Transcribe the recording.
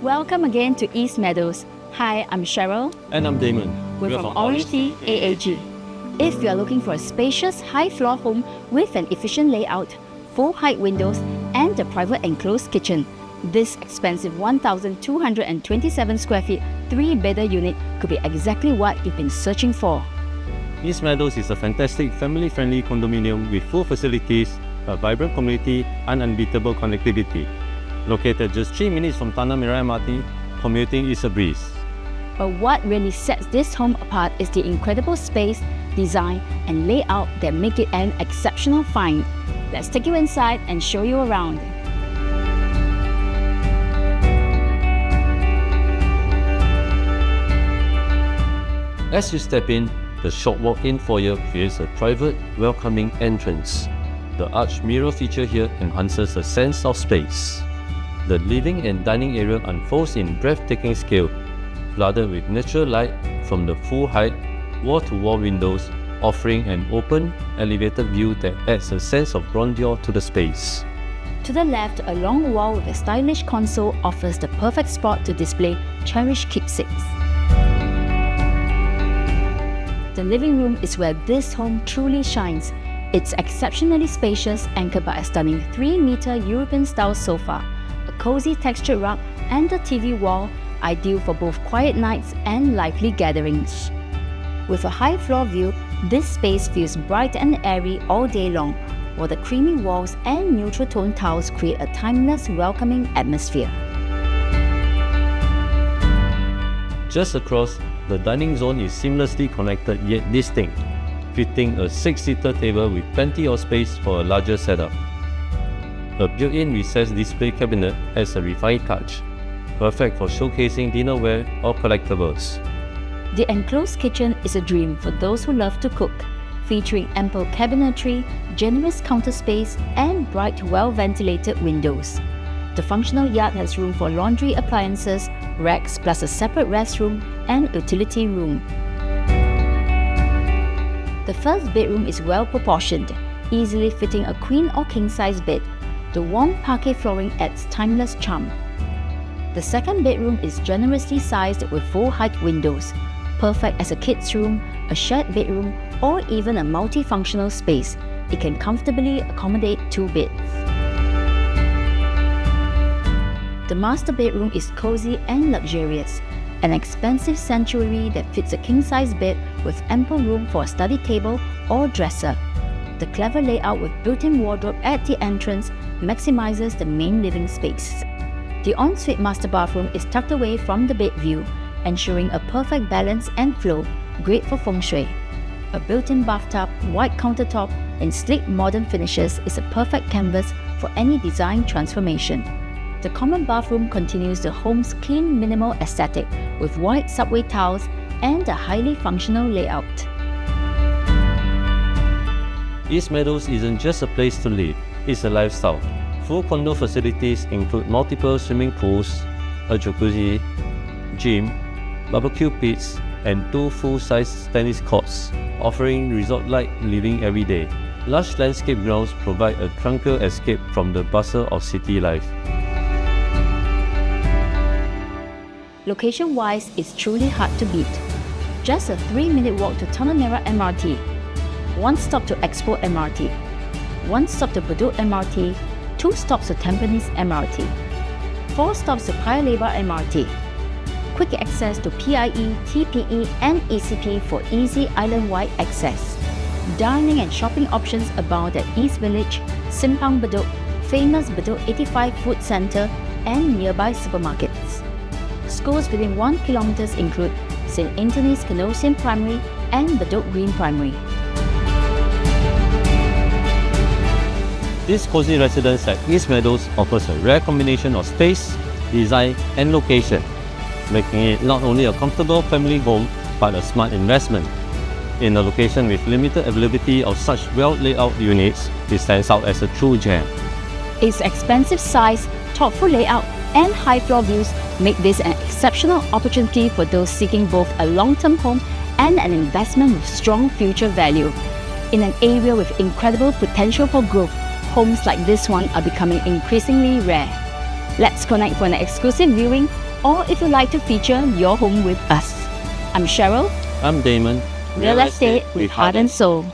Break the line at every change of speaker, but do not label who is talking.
Welcome again to East Meadows. Hi, I'm Sheryl.
And I'm Damon.
We're from OrangeTee AAG. If you're looking for a spacious, high-floor home with an efficient layout, full-height windows, and a private enclosed kitchen, this expensive 1,227 square feet, 3-bedder unit could be exactly what you've been searching for.
East Meadows is a fantastic family-friendly condominium with full facilities, a vibrant community, and unbeatable connectivity. Located just 3 minutes from Tanah Merah MRT, commuting is a breeze.
But what really sets this home apart is the incredible space, design, and layout that make it an exceptional find. Let's take you inside and show you around.
As you step in, the short walk-in foyer creates a private, welcoming entrance. The arched mirror feature here enhances the sense of space. The living and dining area unfolds in breathtaking scale, flooded with natural light from the full-height, wall-to-wall windows, offering an open, elevated view that adds a sense of grandeur to the space.
To the left, a long wall with a stylish console offers the perfect spot to display cherished keepsakes. The living room is where this home truly shines. It's exceptionally spacious, anchored by a stunning 3-meter European-style sofa, a cozy textured rug, and a TV wall, ideal for both quiet nights and lively gatherings. With a high floor view, this space feels bright and airy all day long, while the creamy walls and neutral tone tiles create a timeless, welcoming atmosphere.
Just across, the dining zone is seamlessly connected yet distinct, fitting a 6-seater table with plenty of space for a larger setup. A built-in recessed display cabinet has a refined touch, perfect for showcasing dinnerware or collectibles.
The enclosed kitchen is a dream for those who love to cook, featuring ample cabinetry, generous counter space, and bright, well-ventilated windows. The functional yard has room for laundry appliances, racks, plus a separate restroom and utility room. The first bedroom is well proportioned, easily fitting a queen or king-size bed. The warm parquet flooring adds timeless charm. The second bedroom is generously sized with full-height windows, perfect as a kid's room, a shared bedroom, or even a multifunctional space. It can comfortably accommodate 2 beds. The master bedroom is cozy and luxurious, an expensive sanctuary that fits a king-size bed with ample room for a study table or dresser. The clever layout with built-in wardrobe at the entrance maximizes the main living space. The ensuite master bathroom is tucked away from the bed view, ensuring a perfect balance and flow, great for feng shui. A built-in bathtub, white countertop, and sleek modern finishes is a perfect canvas for any design transformation. The common bathroom continues the home's clean, minimal aesthetic with white subway tiles and a highly functional layout.
East Meadows isn't just a place to live, it's a lifestyle. Full condo facilities include multiple swimming pools, a jacuzzi, gym, barbecue pits, and 2 full-size tennis courts, offering resort-like living every day. Lush landscape grounds provide a tranquil escape from the bustle of city life.
Location-wise, it's truly hard to beat. Just a 3-minute walk to Tanah Merah MRT, 1 stop to Expo MRT, 1 stop to Bedok MRT, 2 stops to Tampines MRT, 4 stops to Paya Lebar MRT, quick access to PIE, TPE, and ECP for easy island-wide access. Dining and shopping options abound at East Village, Simpang Bedok, famous Bedok 85 Food Centre, and nearby supermarkets. Schools within 1 km include St. Anthony's Canossian Primary and Bedok Green Primary.
This cozy residence at East Meadows offers a rare combination of space, design, and location, making it not only a comfortable family home but a smart investment. In a location with limited availability of such well-laid-out units, it stands out as a true gem.
Its expansive size, thoughtful layout, and high floor views make this an exceptional opportunity for those seeking both a long-term home and an investment with strong future value. In an area with incredible potential for growth, homes like this one are becoming increasingly rare. Let's connect for an exclusive viewing or if you'd like to feature your home with us. I'm Cheryl,
I'm Damon.
Real Estate with Heart and Soul.